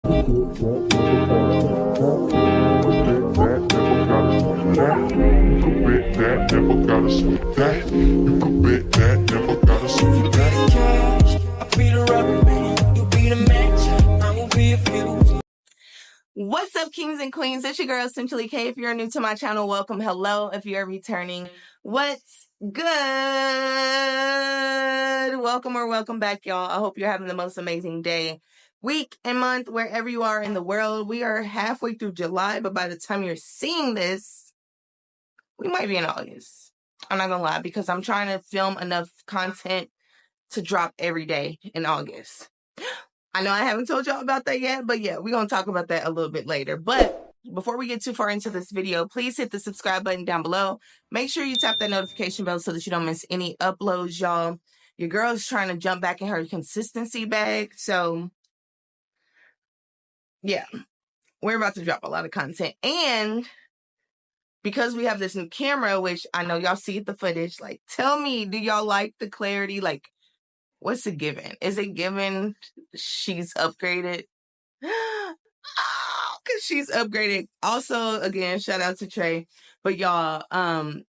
What's up, kings and queens? It's your girl, Essentially K. If you're new to my channel, welcome. Hello. If you're returning, what's good? Welcome or welcome back, y'all. I hope you're having the most amazing day, week, and month, wherever you are in the world. We are halfway through July, but by the time you're seeing this, we might be in August. I'm not gonna lie, because I'm trying to film enough content to drop every day in August. I know I haven't told y'all about that yet, but yeah, we're going to talk about that a little bit later. But before we get too far into this video, please hit the subscribe button down below. Make sure you tap that notification bell so that you don't miss any uploads, y'all. Your girl is trying to jump back in her consistency bag. So yeah, we're about to drop a lot of content. And because we have this new camera, which I know y'all see the footage, like, tell me, do y'all like the clarity? Like, what's it given? Is it given she's upgraded? Oh, because she's upgraded. Also, again, shout out to Trey. But y'all,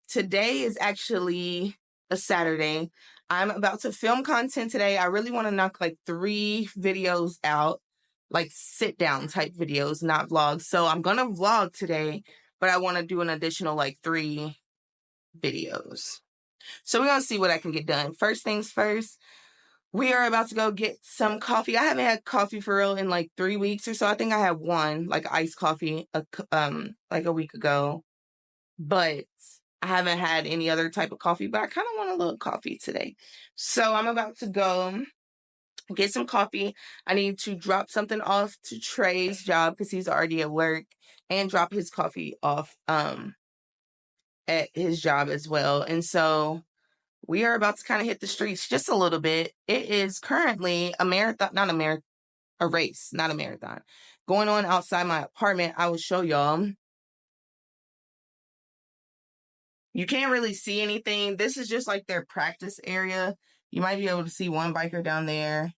today is actually a Saturday. I'm about to film content today. I really want to knock like 3 videos out, like sit down type videos, not vlogs. So I'm gonna vlog today, but I want to do an additional like 3 videos. So we're gonna see what I can get done. First things first. We are about to go get some coffee. I haven't had coffee for real in like 3 weeks or so. I think I had one, like iced coffee, like a week ago. But I haven't had any other type of coffee, but I kind of want a little coffee today. So I'm about to go get some coffee. I need to drop something off to Trey's job because he's already at work, and drop his coffee off at his job as well. And so we are about to kind of hit the streets just a little bit. It is currently a marathon, a race, not a marathon, going on outside my apartment. I will show y'all. You can't really see anything. This is just like their practice area. You might be able to see one biker down there.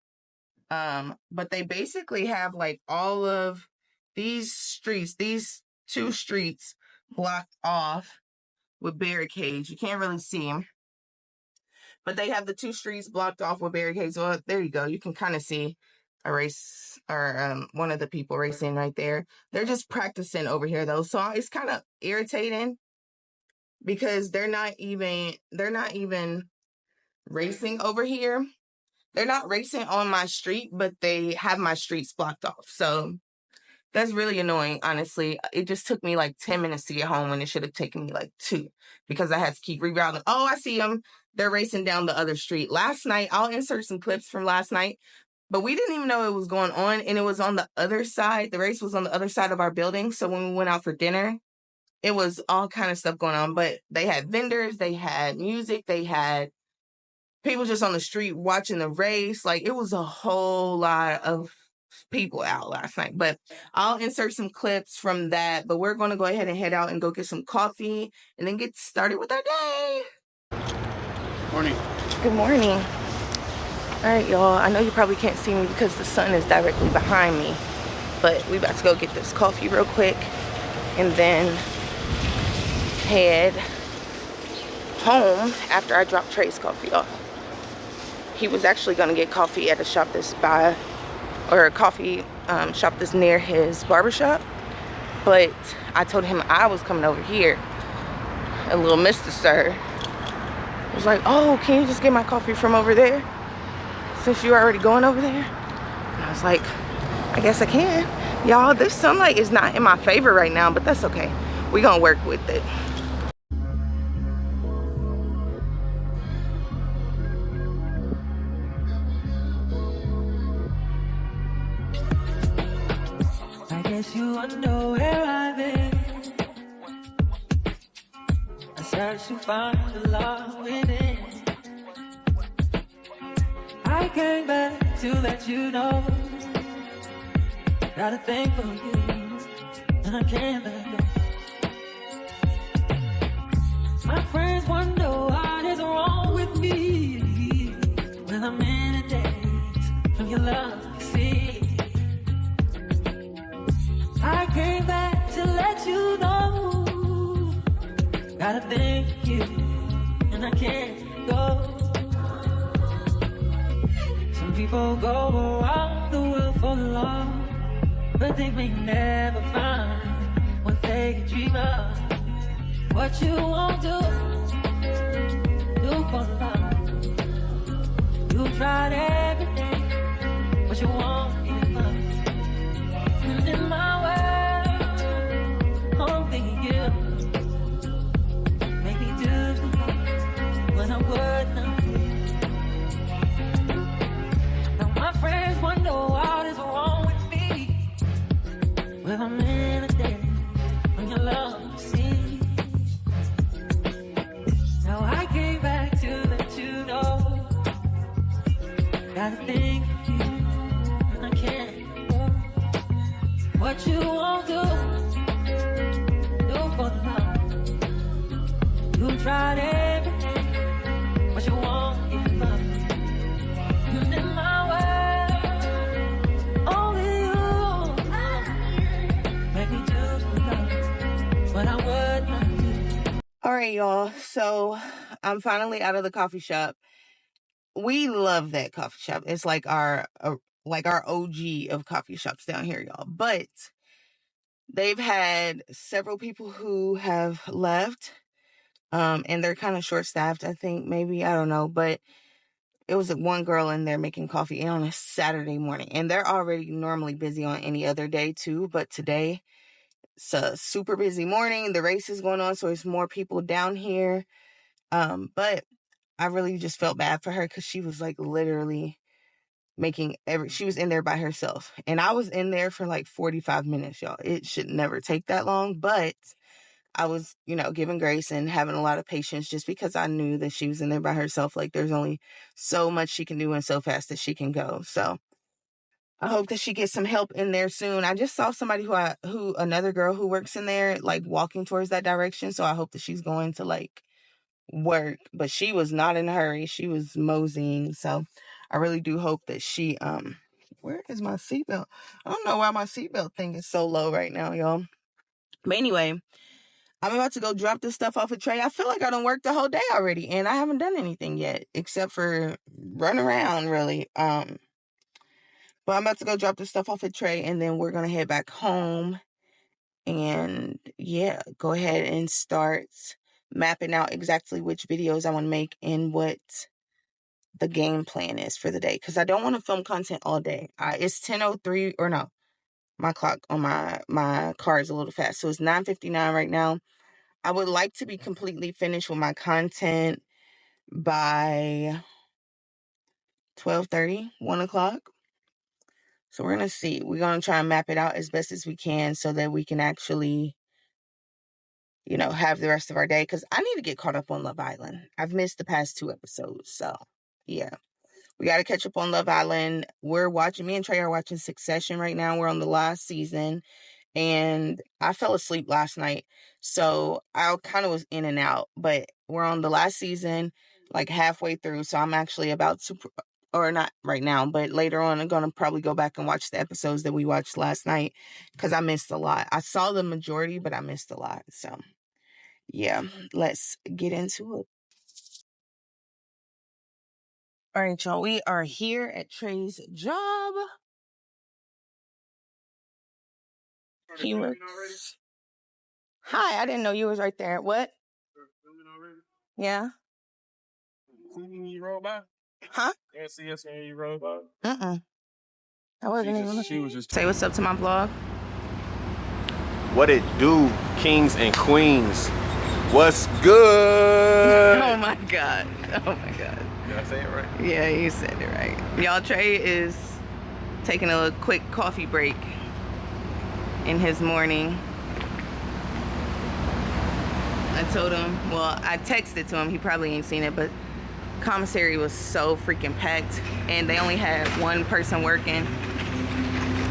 But they basically have like all of these streets, these 2 streets blocked off with barricades. You can't really see them. But they have the 2 streets blocked off with barricades. Well, there you go. You can kind of see a race, or one of the people racing right there. They're just practicing over here though. So it's kind of irritating because they're not even racing over here. They're not racing on my street, but they have my streets blocked off. So that's really annoying, honestly. It just took me like 10 minutes to get home when it should have taken me like 2 because I had to keep rerouting. Oh, I see them. They're racing down the other street. Last night, I'll insert some clips from last night, but we didn't even know it was going on, and it was on the other side. The race was on the other side of our building, so when we went out for dinner, it was all kind of stuff going on, but they had vendors, they had music, they had people just on the street watching the race. Like, it was a whole lot of people out last night, but I'll insert some clips from that. But we're going to go ahead and head out and go get some coffee and then get started with our day. Morning. Good morning. All right, y'all. I know you probably can't see me because the sun is directly behind me, but we about to go get this coffee real quick and then head home after I drop Trey's coffee off. He was actually going to get coffee at a shop that's by, or a coffee shop that's near his barbershop, but I told him I was coming over here. A little Mr. Sir was like, oh, can you just get my coffee from over there since you're already going over there? And I was like, I guess I can. Y'all, this sunlight is not in my favor right now, but that's okay. We're gonna work with it. I guess you wonder where I've been. I search to find the love within. I came back to let you know got a thing for you, and I can't let go. My friends wonder what is wrong with me when I'm in a daze from your love, you see. Got a thing for you, and I can't go. Some people go around the world for love, but they may never find what they can dream of. What you won't do for love. You tried everything, but you won't give up. And in my world, only you make me do what I would not do. Now my friends wonder what is wrong with me. Well, I'm in a day when your love see. Now I came back to let you know. Got a thing for you, and I can't go. What you won't do for love. You tried everything, but you won't give up. And in my world, only you make me do for love what I would not do. All right, y'all. So I'm finally out of the coffee shop. We love that coffee shop. It's like our OG of coffee shops down here, y'all. But they've had several people who have left, and they're kind of short-staffed. I think maybe, I don't know, but it was one girl in there making coffee on a Saturday morning, and they're already normally busy on any other day too. But today it's a super busy morning. The race is going on, so there's more people down here. But I really just felt bad for her because she was like literally she was in there by herself. And I was in there for like 45 minutes, y'all. It should never take that long, but I was, giving grace and having a lot of patience just because I knew that she was in there by herself. Like there's only so much she can do and so fast that she can go. So I hope that she gets some help in there soon. I just saw somebody another girl who works in there, like walking towards that direction. So I hope that she's going to like work, but she was not in a hurry. She was moseying. So I really do hope that she, where is my seatbelt? I don't know why my seatbelt thing is so low right now, y'all. But anyway, I'm about to go drop this stuff off at Trey. I feel like I done worked the whole day already, and I haven't done anything yet, except for run around, really. But I'm about to go drop this stuff off at Trey, and then we're going to head back home. And yeah, go ahead and start mapping out exactly which videos I want to make and what the game plan is for the day. Because I don't want to film content all day. It's 10:03, or no, my clock on my car is a little fast. So it's 9:59 right now. I would like to be completely finished with my content by 12:30, 1 o'clock. So we're going to see. We're going to try and map it out as best as we can so that we can actually, have the rest of our day. Because I need to get caught up on Love Island. I've missed the past 2 episodes. So, yeah. We got to catch up on Love Island. Me and Trey are watching Succession right now. We're on the last season. And I fell asleep last night. So I kind of was in and out. But we're on the last season, like halfway through. So I'm actually about to... or not right now, but later on, I'm going to probably go back and watch the episodes that we watched last night because I missed a lot. I saw the majority, but I missed a lot. So, yeah, let's get into it. All right, y'all, we are here at Trey's job. He works. Hi, I didn't know you was right there. What? Yeah. You roll by? Huh? Yeah, see us and you roll by? I wasn't even. She was just. Say what's up to my vlog. What it do, kings and queens? What's good? Oh my god. Oh my god. Did I say it right? Yeah, you said it right. Y'all, Trey is taking a quick coffee break in his morning. I told him, I texted to him, he probably ain't seen it, but commissary was so freaking packed and they only had one person working.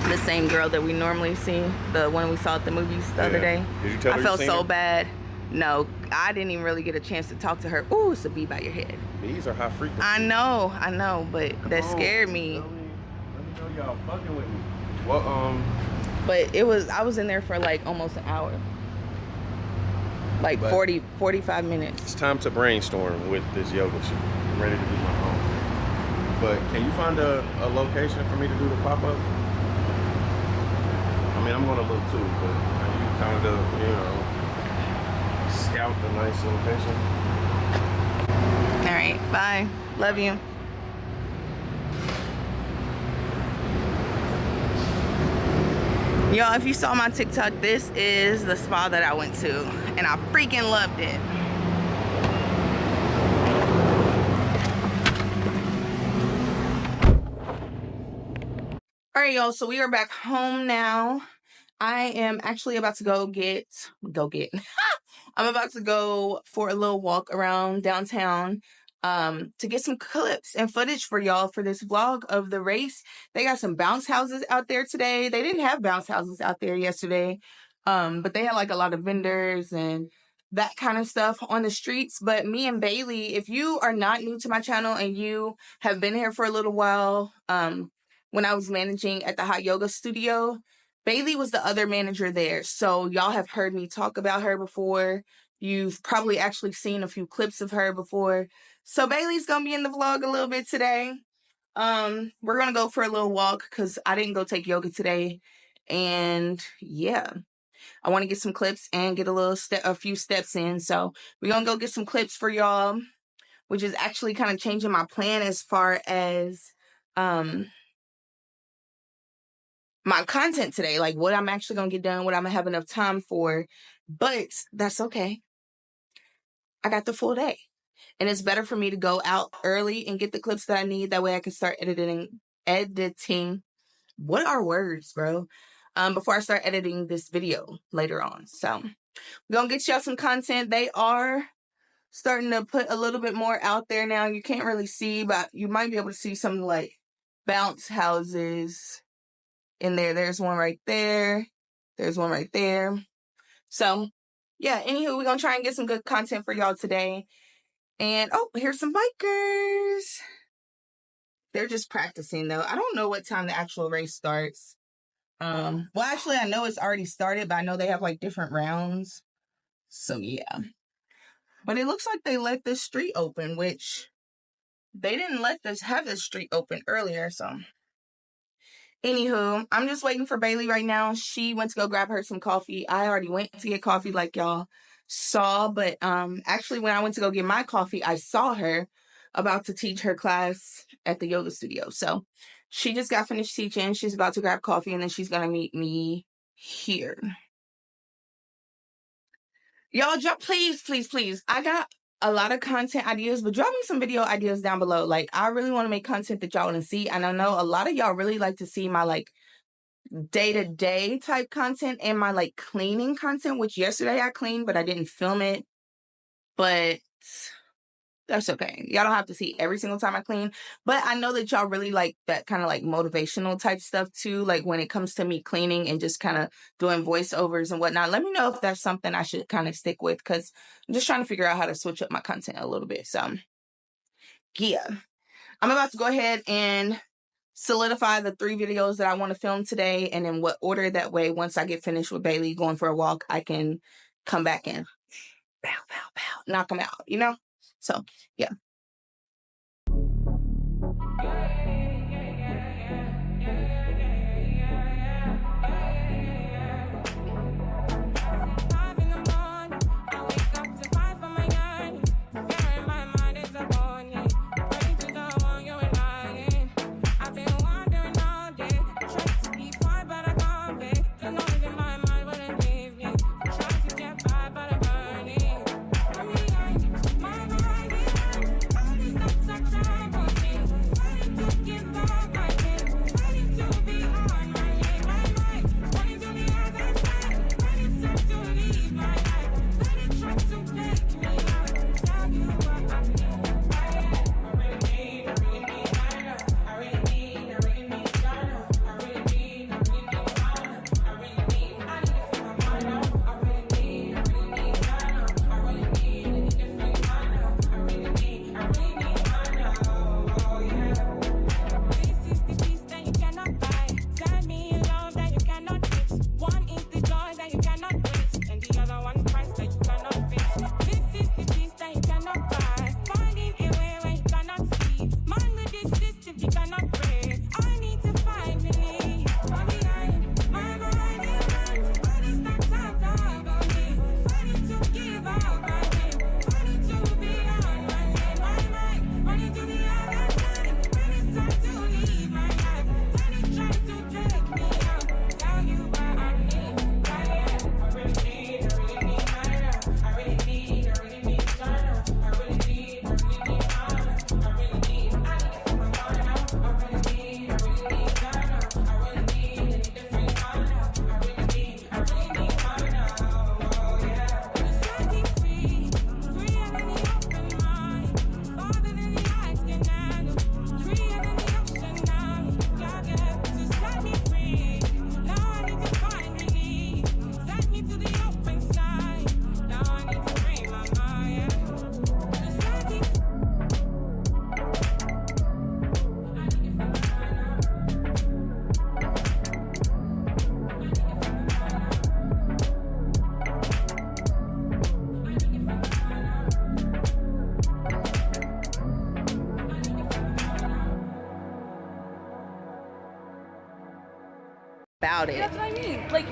The same girl that we normally see, the one we saw at the movies the other day. Did you tell her I felt so her? bad. No, I didn't even really get a chance to talk to her. Ooh, it's a bee by your head. Bees are high frequency. I know, but that scared me. Let me know y'all fucking with me. Well, But I was in there for like almost an hour. Like But 45 minutes. it's time to brainstorm with this yoga shit. I'm ready to do my own. But can you find a location for me to do the pop-up? I mean, I'm gonna look too, but can you kind of, you know, scout the nice location? All right, bye. Love you. Y'all, if you saw my TikTok, this is the spa that I went to, and I freaking loved it. All right, y'all, so we are back home now. I am actually about to go get. I'm about to go for a little walk around downtown to get some clips and footage for y'all for this vlog of the race. They got some bounce houses out there today. They didn't have bounce houses out there yesterday, but they had like a lot of vendors and that kind of stuff on the streets. But me and Bailey, if you are not new to my channel and you have been here for a little while, when I was managing at the hot yoga studio, Bailey was the other manager there. So y'all have heard me talk about her before. You've probably actually seen a few clips of her before. So Bailey's gonna be in the vlog a little bit today. We're gonna go for a little walk because I didn't go take yoga today. And yeah, I want to get some clips and get a few steps in. So we're gonna go get some clips for y'all, which is actually kind of changing my plan as far as my content today, like what I'm actually gonna get done, what I'm gonna have enough time for. But that's okay. I got the full day. And it's better for me to go out early and get the clips that I need. That way I can start editing. What are words, bro? Before I start editing this video later on. So we're gonna get y'all some content. They are starting to put a little bit more out there now. You can't really see, but you might be able to see some like bounce houses in there. There's one right there. There's one right there. So yeah, anywho, we're gonna try and get some good content for y'all today. And oh, here's some bikers. They're just practicing though. I don't know what time the actual race starts. Well, actually I know it's already started, but I know they have like different rounds. So yeah. But it looks like they let this street open, which they didn't have this street open earlier, so anywho, I'm just waiting for Bailey right now. She went to go grab her some coffee. I already went to get coffee like y'all saw, but actually when I went to go get my coffee, I saw her about to teach her class at the yoga studio. So she just got finished teaching. She's about to grab coffee and then she's gonna meet me here. Y'all, please. I got a lot of content ideas, but drop me some video ideas down below. Like, I really want to make content that y'all want to see. And I know a lot of y'all really like to see my like day-to-day type content and my like cleaning content, which yesterday I cleaned, but I didn't film it. But that's okay. Y'all don't have to see every single time I clean. But I know that y'all really like that kind of like motivational type stuff too. Like when it comes to me cleaning and just kind of doing voiceovers and whatnot. Let me know if that's something I should kind of stick with, because I'm just trying to figure out how to switch up my content a little bit. So yeah, I'm about to go ahead and solidify the 3 videos that I want to film today, and in what order. That way, once I get finished with Bailey going for a walk, I can come back and knock them out, you know? So, yeah. about it. That's what I mean. Like,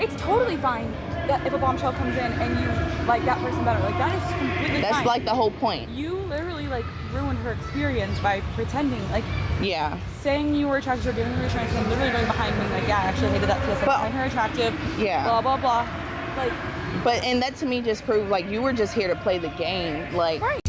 it's totally fine that if a bombshell comes in and you like that person better. Like, that is completely fine. That's like the whole point. You literally like ruined her experience by pretending. Like, yeah, saying you were attracted to her, giving her a chance, and literally going behind me like, yeah, I actually hated that kiss. I find her attractive. Yeah. Blah blah blah. Like. And that to me just proved like you were just here to play the game. Like. Right.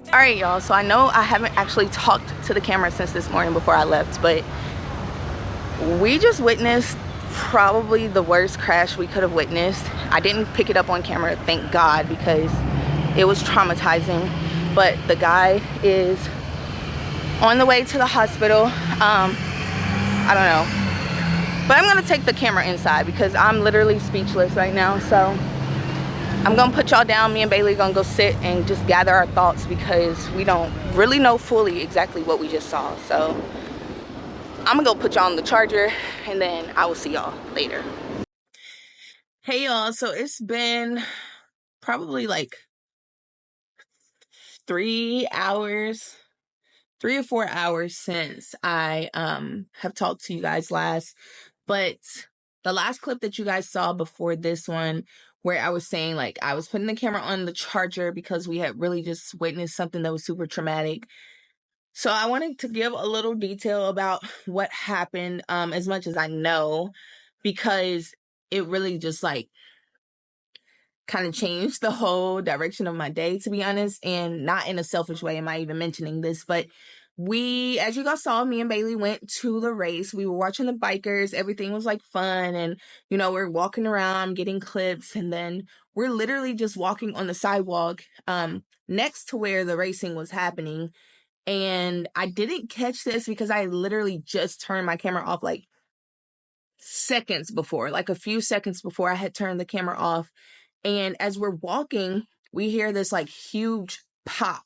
All right, y'all, so I know I haven't actually talked to the camera since this morning before I left, but we just witnessed probably the worst crash we could have witnessed. I didn't pick it up on camera, thank God, because it was traumatizing. But the guy is on the way to the hospital. I don't know, but I'm gonna take the camera inside because I'm literally speechless right now. So I'm gonna put y'all down. Me and Bailey gonna go sit and just gather our thoughts because we don't really know fully exactly what we just saw. So I'm gonna go put y'all on the charger and then I will see y'all later. Hey y'all, so it's been probably like 3 or 4 hours since I have talked to you guys last. But the last clip that you guys saw before this one, where I was saying like I was putting the camera on the charger because we had really just witnessed something that was super traumatic. So I wanted to give a little detail about what happened, as much as I know, because it really just like kind of changed the whole direction of my day, to be honest, and not in a selfish way am I even mentioning this, but as you guys saw, me and Bailey went to the race. We were watching the bikers. Everything was like fun. And, you know, we're walking around getting clips. And then we're literally just walking on the sidewalk next to where the racing was happening. And I didn't catch this because I literally just turned my camera off like seconds before, like a few seconds before I had turned the camera off. And as we're walking, we hear this like huge pop.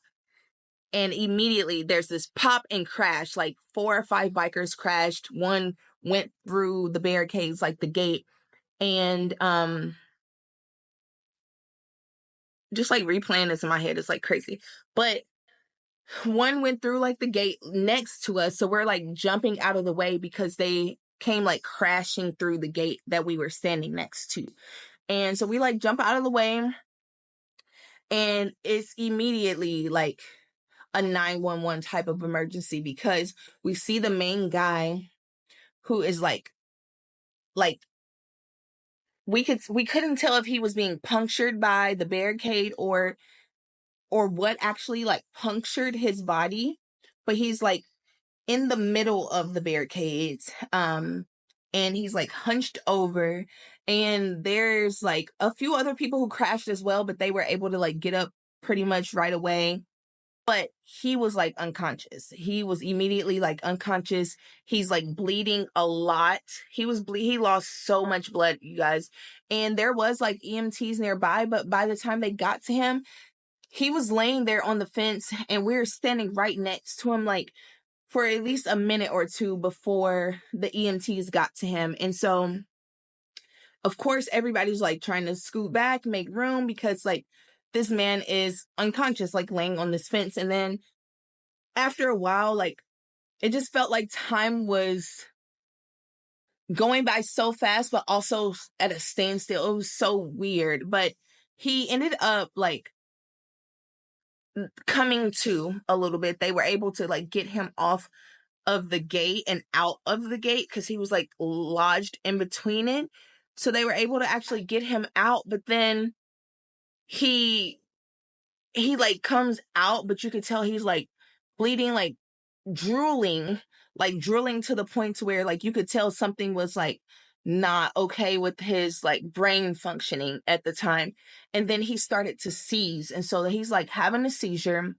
And immediately there's this pop and crash, like 4 or 5 bikers crashed. One went through the barricades, like the gate. And just like replaying this in my head, it's like crazy. But one went through like the gate next to us. So we're like jumping out of the way because they came like crashing through the gate that we were standing next to. And so we like jump out of the way. And it's immediately like a 911 type of emergency because we see the main guy who is like we couldn't tell if he was being punctured by the barricade or what actually like punctured his body, but he's like in the middle of the barricades, and he's like hunched over, and there's like a few other people who crashed as well, but they were able to like get up pretty much right away. But he was like unconscious. He was immediately like unconscious. He's like bleeding a lot. He lost so much blood, you guys. And there was like EMTs nearby, but by the time they got to him, he was laying there on the fence and we were standing right next to him like for at least a minute or two before the EMTs got to him. And so of course everybody's like trying to scoot back, make room, because like this man is unconscious, like laying on this fence. And then after a while, like it just felt like time was going by so fast, but also at a standstill. It was so weird, but he ended up like coming to a little bit. They were able to like get him off of the gate and out of the gate because he was like lodged in between it. So they were able to actually get him out, but then he like comes out, but you could tell he's like bleeding, like drooling, like drilling to the point to where like you could tell something was like not okay with his like brain functioning at the time. And then he started to seize. And so he's like having a seizure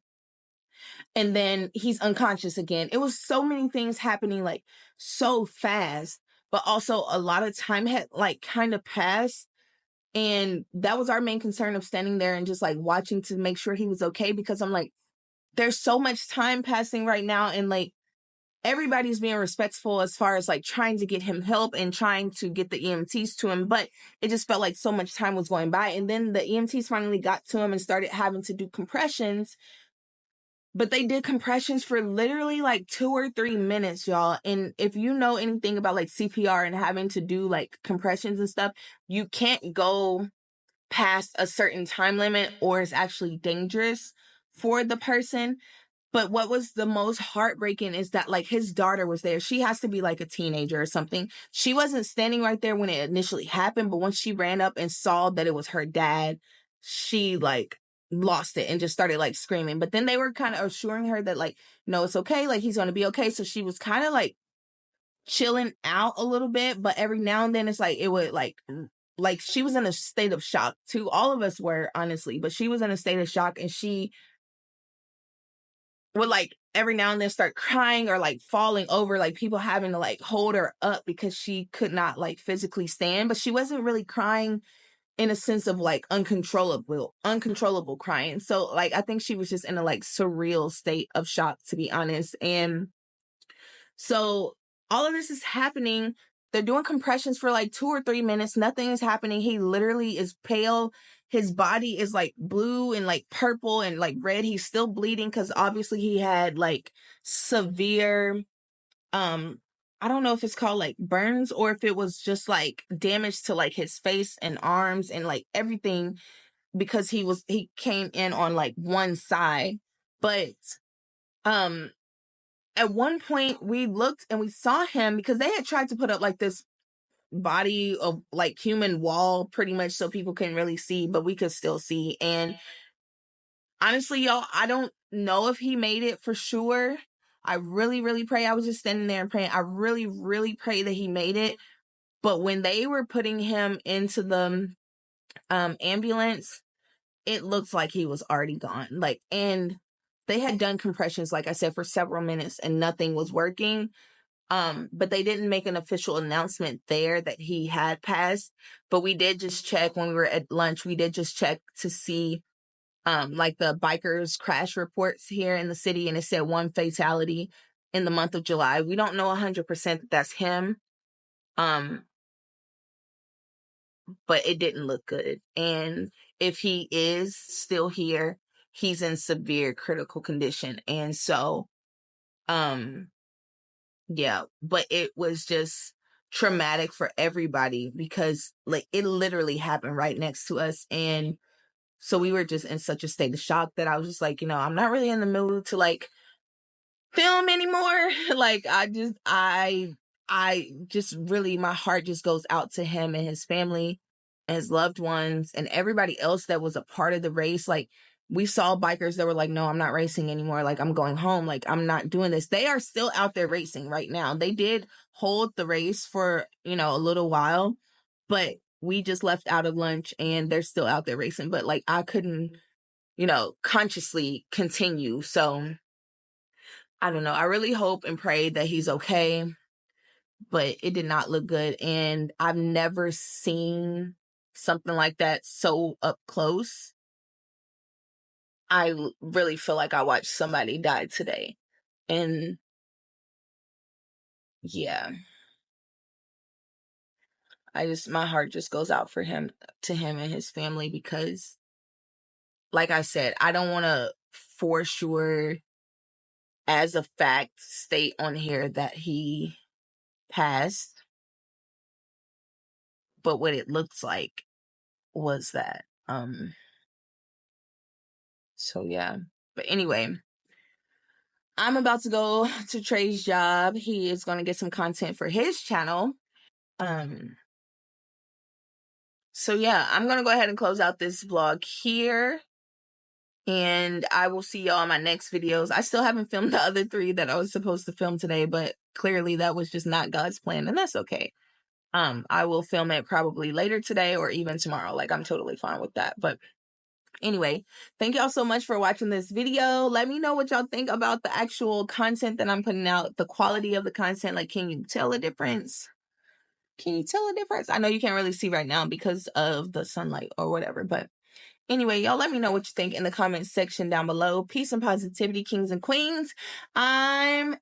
and then he's unconscious again. It was so many things happening like so fast, but also a lot of time had like kind of passed. And that was our main concern of standing there and just like watching to make sure he was okay, because I'm like, there's so much time passing right now, and like everybody's being respectful as far as like trying to get him help and trying to get the EMTs to him, but it just felt like so much time was going by. And then the EMTs finally got to him and started having to do compressions, but they did compressions for literally like 2 or 3 minutes, y'all. And if you know anything about like CPR and having to do like compressions and stuff, you can't go past a certain time limit or it's actually dangerous for the person. But what was the most heartbreaking is that like his daughter was there. She has to be like a teenager or something. She wasn't standing right there when it initially happened, but once she ran up and saw that it was her dad, she like lost it and just started like screaming. But then they were kind of assuring her that like, no, it's okay. Like he's going to be okay. So she was kind of like chilling out a little bit, but every now and then it's like, it would like she was in a state of shock too. All of us were, honestly, but she was in a state of shock, and she would like every now and then start crying or like falling over, like people having to like hold her up because she could not like physically stand. But she wasn't really crying in a sense of like uncontrollable crying. So like I think she was just in a like surreal state of shock, to be honest. And so all of this is happening. They're doing compressions for like 2 or 3 minutes. Nothing is happening. He literally is pale. His body is like blue and like purple and like red. He's still bleeding because obviously he had like severe, I don't know if it's called like burns or if it was just like damage to like his face and arms and like everything, because he came in on like one side. But at one point we looked and we saw him, because they had tried to put up like this body of like human wall pretty much so people couldn't really see, but we could still see. And honestly, y'all, I don't know if he made it for sure. I really, really pray. I was just standing there and praying. I really, really pray that he made it. But when they were putting him into the ambulance, it looks like he was already gone. Like, and they had done compressions, like I said, for several minutes and nothing was working. But they didn't make an official announcement there that he had passed. But we did just check when we were at lunch. We did just check to see like the bikers crash reports here in the city, and it said 1 fatality in the month of July. We don't know 100% that that's him. But it didn't look good. And if he is still here, he's in severe critical condition. And so, yeah, but it was just traumatic for everybody because like it literally happened right next to us. And so we were just in such a state of shock that I was just like, I'm not really in the mood to like film anymore. Like I just really, my heart just goes out to him and his family and his loved ones and everybody else that was a part of the race. Like we saw bikers that were like, no, I'm not racing anymore. Like I'm going home. Like I'm not doing this. They are still out there racing right now. They did hold the race for, a little while, but we just left out of lunch and they're still out there racing. But like I couldn't, consciously continue. So I don't know. I really hope and pray that he's okay, but it did not look good. And I've never seen something like that so up close. I really feel like I watched somebody die today. And yeah, my heart just goes out to him and his family, because like I said, I don't want to for sure as a fact state on here that he passed, but what it looks like was that. So yeah. But anyway, I'm about to go to Trey's job. He is going to get some content for his channel. So yeah, I'm going to go ahead and close out this vlog here. And I will see y'all in my next videos. I still haven't filmed the other 3 that I was supposed to film today, but clearly that was just not God's plan, and that's okay. I will film it probably later today or even tomorrow. Like, I'm totally fine with that. But anyway, thank y'all so much for watching this video. Let me know what y'all think about the actual content that I'm putting out, the quality of the content. Like, can you tell a difference? Can you tell a difference? I know you can't really see right now because of the sunlight or whatever, but anyway, y'all let me know what you think in the comments section down below. Peace and positivity, kings and queens. I'm